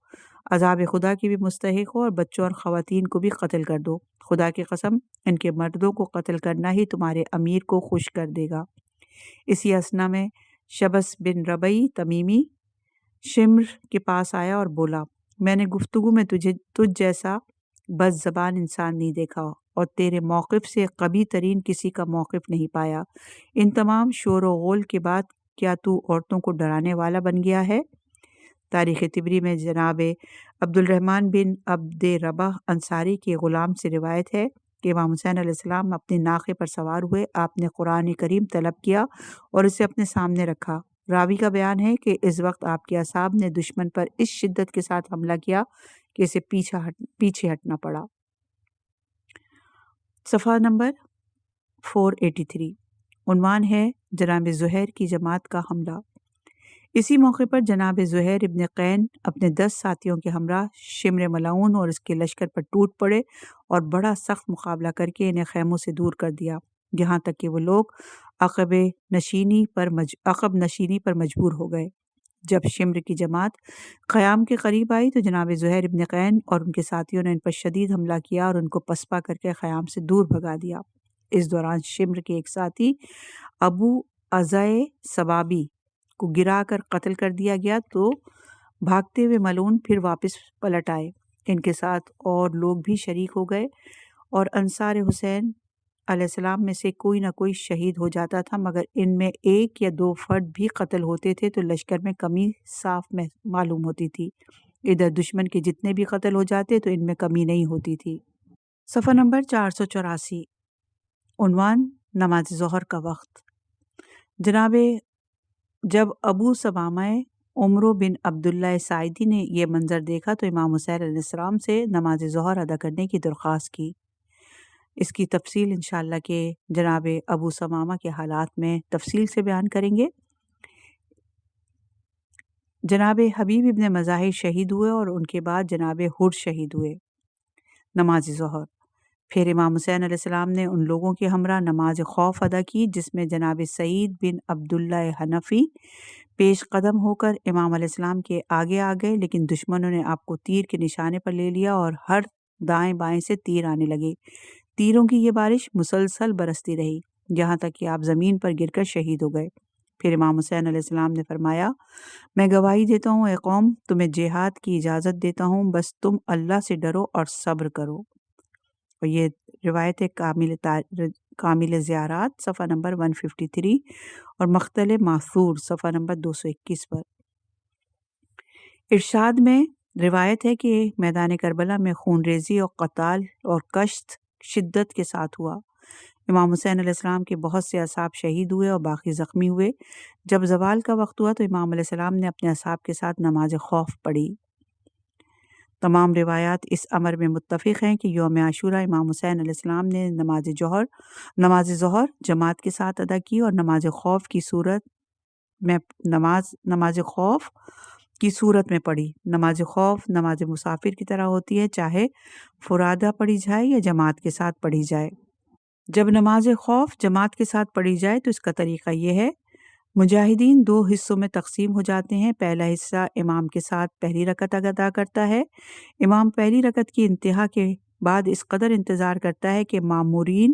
Speaker 3: عذاب خدا کی بھی مستحق ہو اور بچوں اور خواتین کو بھی قتل کر دو۔ خدا کی قسم، ان کے مردوں کو قتل کرنا ہی تمہارے امیر کو خوش کر دے گا۔ اسی اثنا میں شبس بن ربعی تمیمی شمر کے پاس آیا اور بولا، میں نے گفتگو میں تجھ جیسا بد زبان انسان نہیں دیکھا اور تیرے موقف سے قبیح ترین کسی کا موقف نہیں پایا۔ ان تمام شور و غول کے بعد کیا تو عورتوں کو ڈرانے والا بن گیا ہے؟ تاریخ طبری میں جناب عبد الرحمن بن عبد ربہ انصاری کے غلام سے روایت ہے کہ امام حسین علیہ السلام اپنے ناقے پر سوار ہوئے، آپ نے قرآن کریم طلب کیا اور اسے اپنے سامنے رکھا۔ راوی کا بیان ہے کہ اس وقت آپ کے اصحاب نے دشمن پر اس شدت کے ساتھ حملہ کیا کہ اسے پیچھے ہٹنا پڑا۔ صفحہ نمبر 483 عنوان ہے جناب زہیر کی جماعت کا حملہ۔ اسی موقع پر جناب زہیر ابن قین اپنے 10 ساتھیوں کے ہمراہ شمر ملعون اور اس کے لشکر پر ٹوٹ پڑے اور بڑا سخت مقابلہ کر کے انہیں خیموں سے دور کر دیا، یہاں تک کہ وہ لوگ عقب نشینی پر مجبور ہو گئے۔ جب شمر کی جماعت قیام کے قریب آئی تو جناب زہیر ابن قین اور ان کے ساتھیوں نے ان پر شدید حملہ کیا اور ان کو پسپا کر کے قیام سے دور بھگا دیا۔ اس دوران شمر کے ایک ساتھی ابو عزائے سبابی کو گرا کر قتل کر دیا گیا تو بھاگتے ہوئے ملعون پھر واپس پلٹ آئے۔ ان کے ساتھ اور لوگ بھی شریک ہو گئے اور انصار حسین علیہ السلام میں سے کوئی نہ کوئی شہید ہو جاتا تھا، مگر ان میں 1 یا 2 فرد بھی قتل ہوتے تھے تو لشکر میں کمی صاف معلوم ہوتی تھی۔ ادھر دشمن کے جتنے بھی قتل ہو جاتے تو ان میں کمی نہیں ہوتی تھی۔ صفحہ نمبر 484 عنوان نماز ظہر کا وقت۔ جب ابو سمامہ عمرو بن عبداللہ ساعدی نے یہ منظر دیکھا تو امام حسین علیہ السلام سے نماز ظہر ادا کرنے کی درخواست کی۔ اس کی تفصیل انشاءاللہ کہ جناب ابو سمامہ کے حالات میں تفصیل سے بیان کریں گے۔ جناب حبیب ابن مظاہر شہید ہوئے اور ان کے بعد جناب حر شہید ہوئے۔ نماز ظہر۔ پھر امام حسین علیہ السلام نے ان لوگوں کے ہمراہ نماز خوف ادا کی جس میں جناب سعید بن عبداللہ حنفی پیش قدم ہو کر امام علیہ السلام کے آگے آ گئے، لیکن دشمنوں نے آپ کو تیر کے نشانے پر لے لیا اور ہر دائیں بائیں سے تیر آنے لگے۔ تیروں کی یہ بارش مسلسل برستی رہی یہاں تک کہ آپ زمین پر گر کر شہید ہو گئے۔ پھر امام حسین علیہ السلام نے فرمایا، میں گواہی دیتا ہوں اے قوم، تمہیں جہاد کی اجازت دیتا ہوں، بس تم اللہ سے ڈرو اور صبر کرو۔ اور یہ روایت کامل زیارات صفحہ نمبر 153 اور مختل معثور صفحہ نمبر 221 پر۔ ارشاد میں روایت ہے کہ میدان کربلا میں خون ریزی اور قتال اور کشت شدت کے ساتھ ہوا۔ امام حسین علیہ السلام کے بہت سے اصحاب شہید ہوئے اور باقی زخمی ہوئے۔ جب زوال کا وقت ہوا تو امام علیہ السلام نے اپنے اصحاب کے ساتھ نماز خوف پڑھی۔ تمام روایات اس امر میں متفق ہیں کہ یوم عاشوراء امام حسین علیہ السلام نے نماز ظہر جماعت کے ساتھ ادا کی اور نماز خوف کی صورت میں پڑھی۔ نماز خوف نماز مسافر کی طرح ہوتی ہے، چاہے فرادہ پڑھی جائے یا جماعت کے ساتھ پڑھی جائے۔ جب نماز خوف جماعت کے ساتھ پڑھی جائے تو اس کا طریقہ یہ ہے، مجاہدین 2 حصوں میں تقسیم ہو جاتے ہیں۔ پہلا حصہ امام کے ساتھ پہلی رکعت ادا کرتا ہے۔ امام پہلی رکعت کی انتہا کے بعد اس قدر انتظار کرتا ہے کہ مامورین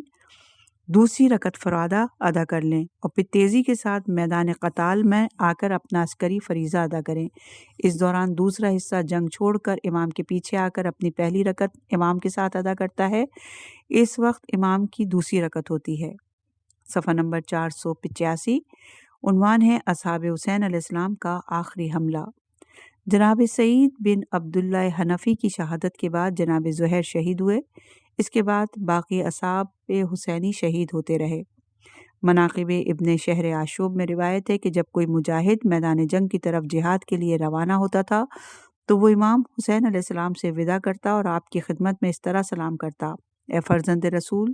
Speaker 3: دوسری رکعت فرادہ ادا کر لیں اور پھر تیزی کے ساتھ میدان قتال میں آ کر اپنا عسکری فریضہ ادا کریں۔ اس دوران دوسرا حصہ جنگ چھوڑ کر امام کے پیچھے آ کر اپنی پہلی رکعت امام کے ساتھ ادا کرتا ہے۔ اس وقت امام کی دوسری رکعت ہوتی ہے۔ صفحہ نمبر 485 عنوان ہے اصحاب حسین علیہ السلام کا آخری حملہ۔ جناب سعید بن عبداللہ حنفی کی شہادت کے بعد جناب زہیر شہید ہوئے۔ اس کے بعد باقی اصحاب حسینی شہید ہوتے رہے۔ مناقب ابن شہر آشوب میں روایت ہے کہ جب کوئی مجاہد میدان جنگ کی طرف جہاد کے لیے روانہ ہوتا تھا تو وہ امام حسین علیہ السلام سے وداع کرتا اور آپ کی خدمت میں اس طرح سلام کرتا: اے فرزند رسول،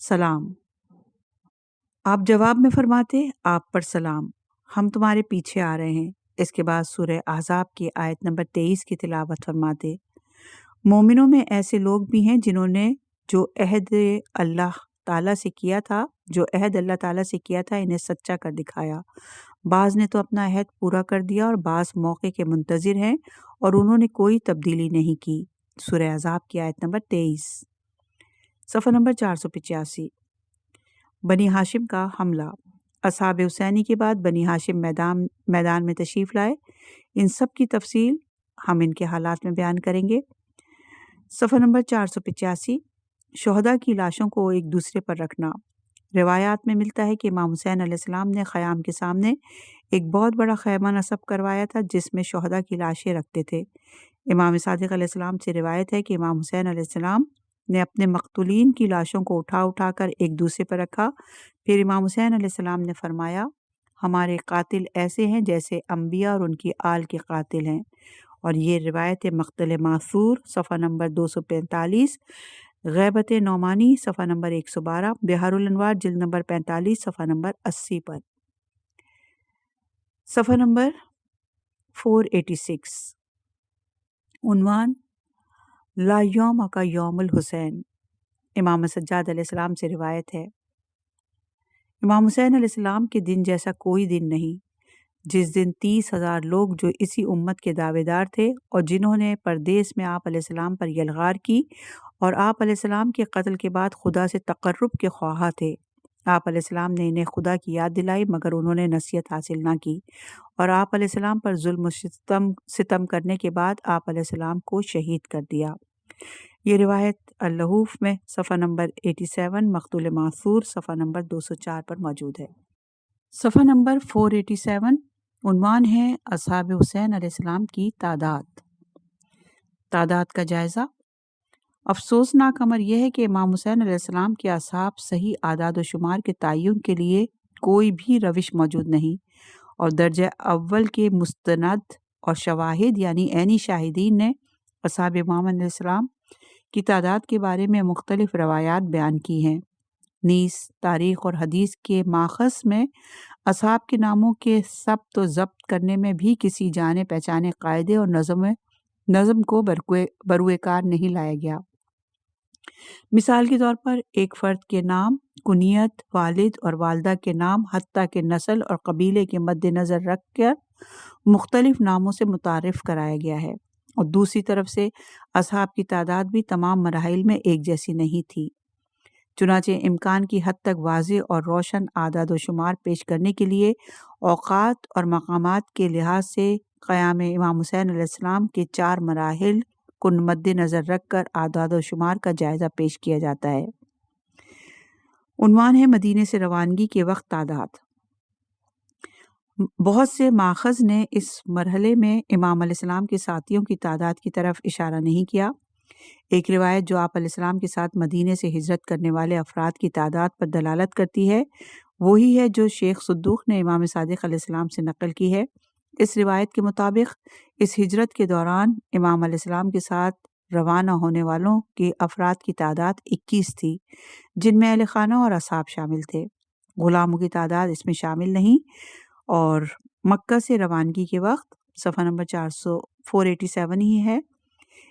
Speaker 3: سلام۔ آپ جواب میں فرماتے: آپ پر سلام، ہم تمہارے پیچھے آ رہے ہیں۔ اس کے بعد سورہ احزاب کی آیت نمبر 23 کی تلاوت فرماتے: مومنوں میں ایسے لوگ بھی ہیں جنہوں نے جو عہد اللہ تعالیٰ سے کیا تھا انہیں سچا کر دکھایا۔ بعض نے تو اپنا عہد پورا کر دیا اور بعض موقع کے منتظر ہیں اور انہوں نے کوئی تبدیلی نہیں کی۔ سورہ احزاب کی آیت نمبر 23، صفحہ نمبر 485۔ بنی ہاشم کا حملہ۔ اصحاب حسینی کے بعد بنی ہاشم میدان میں تشریف لائے۔ ان سب کی تفصیل ہم ان کے حالات میں بیان کریں گے۔ صفحہ نمبر 485۔ شہداء کی لاشوں کو ایک دوسرے پر رکھنا۔ روایات میں ملتا ہے کہ امام حسین علیہ السلام نے خیام کے سامنے ایک بہت بڑا خیمہ نصب کروایا تھا جس میں شہداء کی لاشیں رکھتے تھے۔ امام صادق علیہ السلام سے روایت ہے کہ امام حسین علیہ السلام نے اپنے مقتولین کی لاشوں کو اٹھا کر ایک دوسرے پر رکھا۔ پھر امام حسین علیہ السلام نے فرمایا: ہمارے قاتل ایسے ہیں جیسے انبیاء اور ان کی آل کے قاتل ہیں۔ اور یہ روایت مقتل معصور صفحہ نمبر 245، غیبت نعمانی صفحہ نمبر 112، بہار الانوار جلد نمبر 45 صفحہ نمبر 80 پر۔ صفحہ نمبر 486، عنوان لا یوم کا یوم الحسین۔ امام سجاد علیہ السلام سے روایت ہے: امام حسین علیہ السلام کے دن جیسا کوئی دن نہیں، جس دن 30,000 لوگ جو اسی امت کے دعوے دار تھے اور جنہوں نے پردیس میں آپ علیہ السلام پر یلغار کی اور آپ علیہ السلام کے قتل کے بعد خدا سے تقرب کے خواہاں تھے، آپ علیہ السلام نے انہیں خدا کی یاد دلائی مگر انہوں نے نصیحت حاصل نہ کی، اور آپ علیہ السلام پر ظلم و ستم کرنے کے بعد آپ علیہ السلام کو شہید کر دیا۔ یہ روایت اللحوف میں صفحہ نمبر 87، مقتول معصور صفحہ نمبر 204 پر موجود ہے۔ صفحہ نمبر 487، عنوان ہے اصحاب حسین علیہ السلام کی تعداد کا جائزہ۔ افسوسناک امر یہ ہے کہ امام حسین علیہ السلام کے اصحاب صحیح اعداد و شمار کے تعین کے لیے کوئی بھی روش موجود نہیں، اور درجہ اول کے مستند اور شواہد یعنی عینی شاہدین نے اصحاب امام علیہ السلام کی تعداد کے بارے میں مختلف روایات بیان کی ہیں۔ نیز تاریخ اور حدیث کے ماخذ میں اصحاب کے ناموں کے ثبت و ضبط کرنے میں بھی کسی جانے پہچانے قاعدے اور نظم کو بروئے کار نہیں لایا گیا۔ مثال کے طور پر ایک فرد کے نام، کنیت، والد اور والدہ کے نام حتیٰ کہ نسل اور قبیلے کے مد نظر رکھ کر مختلف ناموں سے متعارف کرایا گیا ہے، اور دوسری طرف سے اصحاب کی تعداد بھی تمام مراحل میں ایک جیسی نہیں تھی۔ چنانچہ امکان کی حد تک واضح اور روشن اعداد و شمار پیش کرنے کے لیے اوقات اور مقامات کے لحاظ سے قیام امام حسین علیہ السلام کے 4 مراحل کو مد نظر رکھ کر اعداد و شمار کا جائزہ پیش کیا جاتا ہے۔ عنوان ہے مدینے سے روانگی کے وقت تعداد۔ بہت سے ماخذ نے اس مرحلے میں امام علیہ السلام کے ساتھیوں کی تعداد کی طرف اشارہ نہیں کیا۔ ایک روایت جو آپ علیہ السلام کے ساتھ مدینے سے ہجرت کرنے والے افراد کی تعداد پر دلالت کرتی ہے وہی ہے جو شیخ صدوق نے امام صادق علیہ السلام سے نقل کی ہے۔ اس روایت کے مطابق اس ہجرت کے دوران امام علیہ السلام کے ساتھ روانہ ہونے والوں کے افراد کی تعداد 21 تھی، جن میں اہل خانہ اور اصحاب شامل تھے۔ غلاموں کی تعداد اس میں شامل نہیں۔ اور مکہ سے روانگی کے وقت صفحہ نمبر 487 ہی ہے۔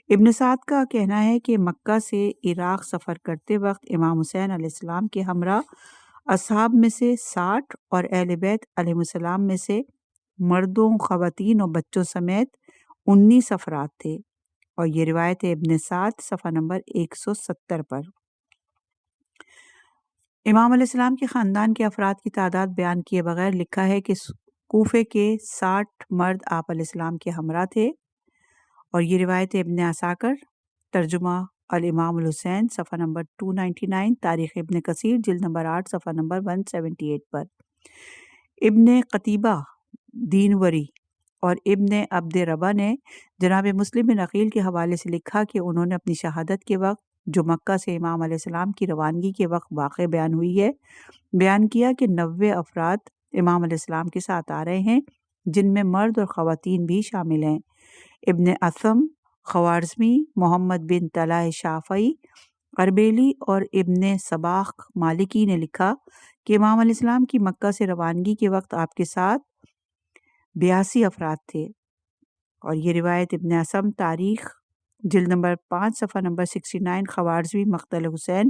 Speaker 3: ابن سعد کا کہنا ہے کہ مکہ سے عراق سفر کرتے وقت امام حسین علیہ السلام کے ہمراہ اصحاب میں سے 60 اور اہل بیت علیہ السلام میں سے مردوں، خواتین اور بچوں سمیت 19 افراد تھے، اور یہ روایت ہے ابن سعد صفحہ نمبر 170 پر۔ امام علیہ السلام کے خاندان کے افراد کی تعداد بیان کیے بغیر لکھا ہے کہ کوفے کے 60 مرد آپ علیہ السلام کے ہمراہ تھے، اور یہ روایت ابن عساکر ترجمہ الامام الحسین صفحہ نمبر 299، تاریخ ابن کثیر جلد نمبر 8 صفحہ نمبر 178 پر۔ ابن قتیبہ دینوری اور ابن عبد ربا نے جناب مسلم بن عقیل کے حوالے سے لکھا کہ انہوں نے اپنی شہادت کے وقت جو مکہ سے امام علیہ السلام کی روانگی کے وقت واقع بیان ہوئی ہے بیان کیا کہ 90 افراد امام علیہ السلام کے ساتھ آ رہے ہیں جن میں مرد اور خواتین بھی شامل ہیں۔ ابن اثم خوارزمی، محمد بن طلحہ شافعی، اربیلی اور ابن صباح مالکی نے لکھا کہ امام علیہ السلام کی مکہ سے روانگی کے وقت آپ کے ساتھ 82 افراد تھے، اور یہ روایت ابن اثم تاریخ جلد نمبر 5 صفحہ نمبر 69، خوارزمی مقتل حسین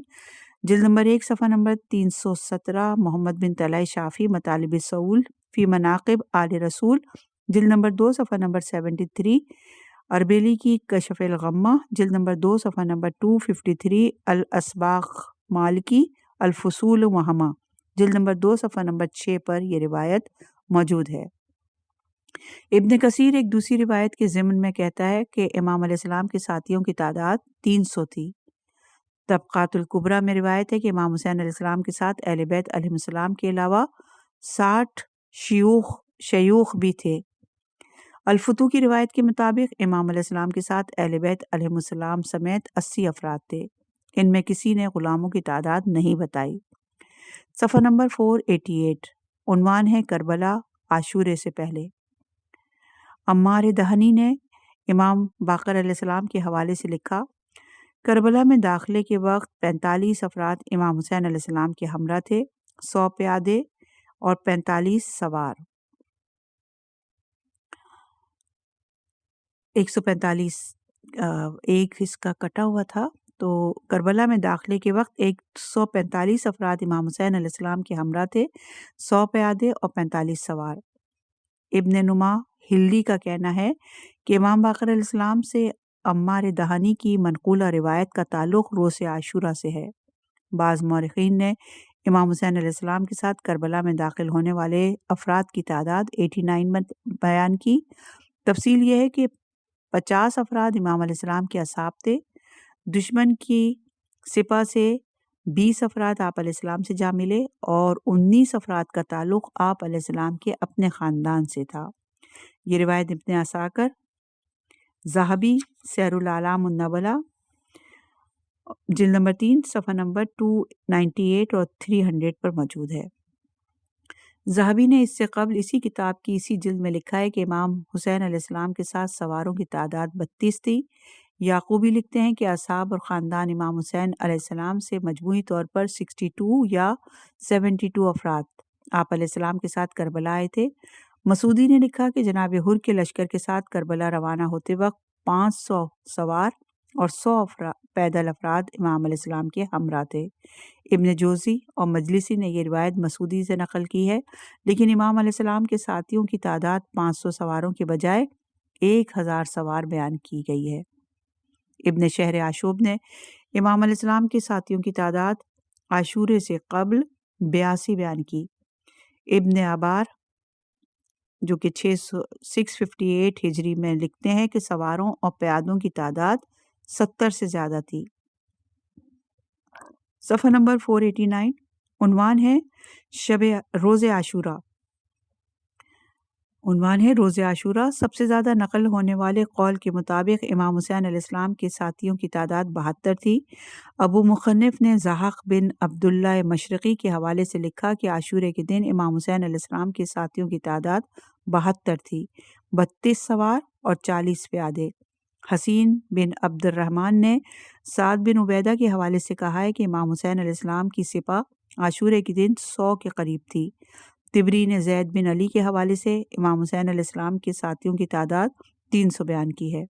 Speaker 3: جلد نمبر 1 صفحہ نمبر 317، محمد بن طلحہ شافعی مطالب سعول فی مناقب آل رسول جلد نمبر 2 صفحہ نمبر 73، اربیلی کی کشف الغمہ جلد نمبر 2 صفحہ نمبر 253، الاصباغ مالکی الفصول وہمہ جلد نمبر 2 صفحہ نمبر 6 پر یہ روایت موجود ہے۔ ابن کثیر ایک دوسری روایت کے ضمن میں کہتا ہے کہ امام علیہ السلام کے ساتھیوں کی تعداد 300 تھی۔ طبقات الکبریٰ میں روایت ہے کہ امام حسین علیہ السلام کے ساتھ اہل بیت علیہ السلام کے علاوہ 60 شیوخ بھی تھے۔ الفتوح کی روایت کے مطابق امام علیہ السلام کے ساتھ اہل بیت علیہ السلام سمیت 80 افراد تھے، ان میں کسی نے غلاموں کی تعداد نہیں بتائی۔ صفحہ نمبر 488، عنوان ہے کربلا عاشورے سے پہلے۔ عمار دہنی نے امام باقر علیہ السلام کے حوالے سے لکھا، کربلا میں داخلے کے وقت 45 افراد امام حسین علیہ السلام کے ہمراہ تھے، 100 پیادے اور 45 سوار۔ 145 ایک اس کا کٹا ہوا تھا، تو کربلا میں داخلے کے وقت 145 افراد امام حسین علیہ السلام کے ہمراہ تھے، 100 پیادے اور 45 سوار۔ ابن نما ہلدی کا کہنا ہے کہ امام باقر علیہ السلام سے عمار دہانی کی منقولہ روایت کا تعلق روز عاشورہ سے ہے۔ بعض مورخین نے امام حسین علیہ السلام کے ساتھ کربلا میں داخل ہونے والے افراد کی تعداد 89 میں بیان کی۔ تفصیل یہ ہے کہ 50 افراد امام علیہ السلام کے اصحاب تھے، دشمن کی سپہ سے 20 افراد آپ علیہ السلام سے جا ملے اور 19 افراد کا تعلق آپ علیہ السلام کے اپنے خاندان سے تھا۔ یہ روایت ابن عساکر، ذہبی سیر الاعلام النبلا جلد نمبر 3 صفحہ نمبر 298 اور 300 پر موجود ہے۔ ذہبی نے اس سے قبل اسی کتاب کی اسی جلد میں لکھا ہے کہ امام حسین علیہ السلام کے ساتھ سواروں کی تعداد 32 تھی۔ یعقوبی لکھتے ہیں کہ اصحاب اور خاندان امام حسین علیہ السلام سے مجموعی طور پر 62 یا 72 افراد آپ علیہ السلام کے ساتھ کربلا آئے تھے۔ مسعودی نے لکھا کہ جناب حر کے لشکر کے ساتھ کربلا روانہ ہوتے وقت 500 سوار اور 100 پیدل افراد امام علیہ السلام کے ہمراہ تھے۔ ابن جوزی اور مجلسی نے یہ روایت مسعودی سے نقل کی ہے، لیکن امام علیہ السلام کے ساتھیوں کی تعداد 500 سواروں کے بجائے 1000 سوار بیان کی گئی ہے۔ ابن شہر آشوب نے امام علیہ السلام کے ساتھیوں کی تعداد عاشورے سے قبل 82 بیان کی۔ ابن عبار جو کہ 658 ہجری میں لکھتے ہیں کہ سواروں اور پیادوں کی تعداد 70 سے زیادہ تھی۔ صفحہ نمبر 489، عنوان ہے روز عاشورہ۔ عنوان ہے روز عاشورہ۔ سب سے زیادہ نقل ہونے والے قول کے مطابق امام حسین علیہ السلام کے ساتھیوں کی تعداد 72 تھی۔ ابو مخنف نے زحاق بن عبداللہ مشرقی کے حوالے سے لکھا کہ عاشورے کے دن امام حسین علیہ السلام کے ساتھیوں کی تعداد 72 تھی، 32 سوار اور 40 پیادے۔ حسین بن عبد الرحمن نے سعد بن عبیدہ کے حوالے سے کہا ہے کہ امام حسین علیہ السلام کی سپہ عاشورے کے دن 100 کے قریب تھی۔ طبری نے زید بن علی کے حوالے سے امام حسین علیہ السلام کے ساتھیوں کی تعداد 300 بیان کی ہے۔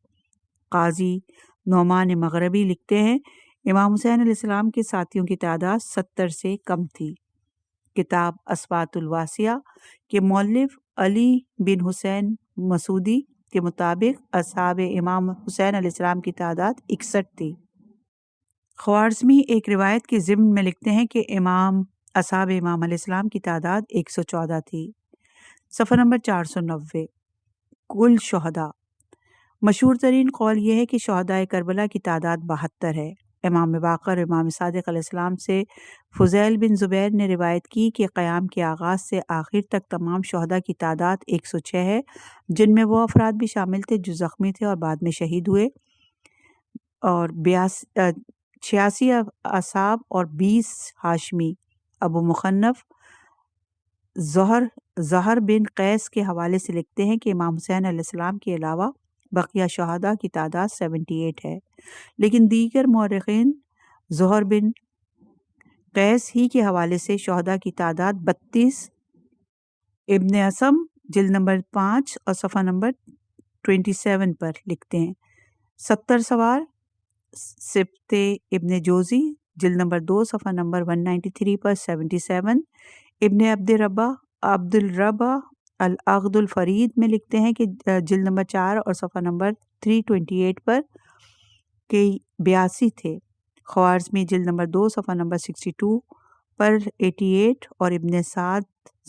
Speaker 3: قاضی نعمان مغربی لکھتے ہیں امام حسین علیہ السلام کے ساتھیوں کی تعداد 70 سے کم تھی۔ کتاب اصوات الواسیہ کے مؤلف علی بن حسین مسعودی کے مطابق اصحاب امام حسین علیہ السلام کی تعداد 61 تھی۔ خوارزمی ایک روایت کے ضمن میں لکھتے ہیں کہ اصحاب امام علیہ السلام کی تعداد 114 تھی۔ صفحہ نمبر 490، کل شہداء۔ مشہور ترین قول یہ ہے کہ شہداء کربلا کی تعداد 72 ہے۔ امام باقر امام صادق علیہ السلام سے فضیل بن زبیر نے روایت کی کہ قیام کے آغاز سے آخر تک تمام شہداء کی تعداد 106 ہے، جن میں وہ افراد بھی شامل تھے جو زخمی تھے اور بعد میں شہید ہوئے، اور 86 اصحاب اور 20 ہاشمی۔ ابو مخنف زہر بن قیس کے حوالے سے لکھتے ہیں کہ امام حسین علیہ السلام کے علاوہ بقیہ شہداء کی تعداد 78 ہے، لیکن دیگر مورخین زہر بن قیس ہی کے حوالے سے شہداء کی تعداد 32 ابن اسم جلد نمبر 5 اور صفحہ نمبر 27 پر لکھتے ہیں۔ 70 سوار سبت ابن جوزی جلد نمبر 2 صفحہ نمبر 193 پر 77 ابن عبد الربا العقد الفرید میں لکھتے ہیں کہ جلد نمبر 4 اور صفحہ نمبر 328 پر کہ 82 تھے۔ خوارزمی جلد نمبر 2 صفحہ نمبر 62 پر 88 اور ابن سعد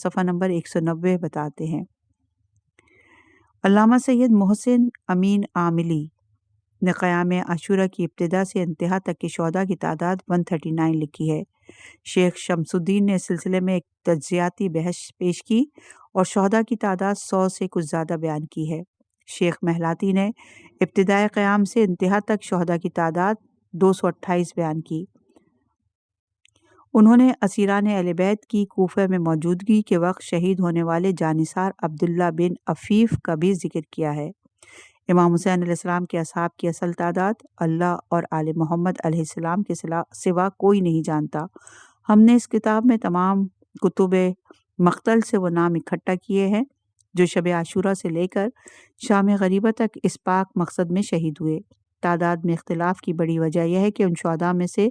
Speaker 3: صفحہ نمبر 190 بتاتے ہیں۔ علامہ سید محسن امین عاملی نے قیام عاشورہ کی ابتدا سے انتہا تک کے شہداء کی تعداد 139 لکھی ہے۔ شیخ شمس الدین نے اس سلسلے میں ایک تجزیاتی بحث پیش کی اور شہداء کی تعداد 100 سے کچھ زیادہ بیان کی ہے۔ شیخ محلاتی نے ابتدائے قیام سے انتہا تک شہداء کی تعداد 228 بیان کی۔ انہوں نے اسیران اہل بیت کی کوفہ میں موجودگی کے وقت شہید ہونے والے جانثار عبداللہ بن عفیف کا بھی ذکر کیا ہے۔ امام حسین علیہ السلام کے اصحاب کی اصل تعداد اللہ اور آل محمد علیہ السلام کے سوا کوئی نہیں جانتا۔ ہم نے اس کتاب میں تمام کتب مقتل سے وہ نام اکٹھا کیے ہیں جو شب عاشورہ سے لے کر شام غریبہ تک اس پاک مقصد میں شہید ہوئے۔ تعداد میں اختلاف کی بڑی وجہ یہ ہے کہ ان شہداء میں سے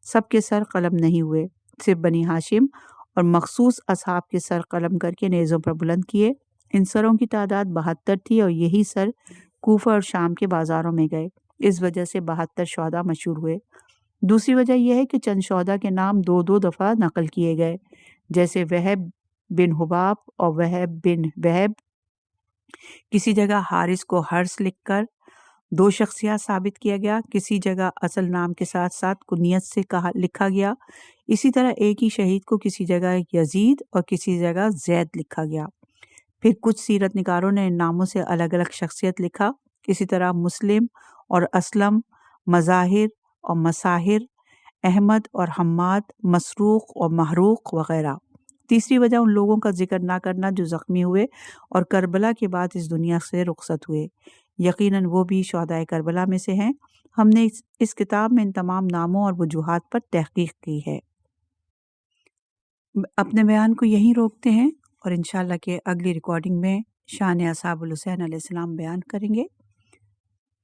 Speaker 3: سب کے سر قلم نہیں ہوئے، صرف بنی ہاشم اور مخصوص اصحاب کے سر قلم کر کے نیزوں پر بلند کیے۔ ان سروں کی تعداد 72 تھی اور یہی سر کوفہ اور شام کے بازاروں میں گئے، اس وجہ سے 72 شہداء مشہور ہوئے۔ دوسری وجہ یہ ہے کہ چند شہداء کے نام دو دفعہ نقل کیے گئے، جیسے وہب بن حباب اور وہب بن وہب۔ کسی جگہ حارث کو حرس لکھ کر 2 شخصیات ثابت کیا گیا، کسی جگہ اصل نام کے ساتھ ساتھ کنیت سے لکھا گیا۔ اسی طرح ایک ہی شہید کو کسی جگہ یزید اور کسی جگہ زید لکھا گیا۔ پھر کچھ سیرت نگاروں نے ان ناموں سے الگ الگ شخصیت لکھا، اسی طرح مسلم اور اسلم، مظاہر اور مساہر، احمد اور حماد، مسروق اور محروق وغیرہ۔ تیسری وجہ ان لوگوں کا ذکر نہ کرنا جو زخمی ہوئے اور کربلا کے بعد اس دنیا سے رخصت ہوئے، یقیناً وہ بھی شہداء کربلا میں سے ہیں۔ ہم نے اس کتاب میں ان تمام ناموں اور وجوہات پر تحقیق کی ہے۔ اپنے بیان کو یہیں روکتے ہیں اور انشاءاللہ کہ اگلی ریکارڈنگ میں شان اصحاب الحسین علیہ السلام بیان کریں گے۔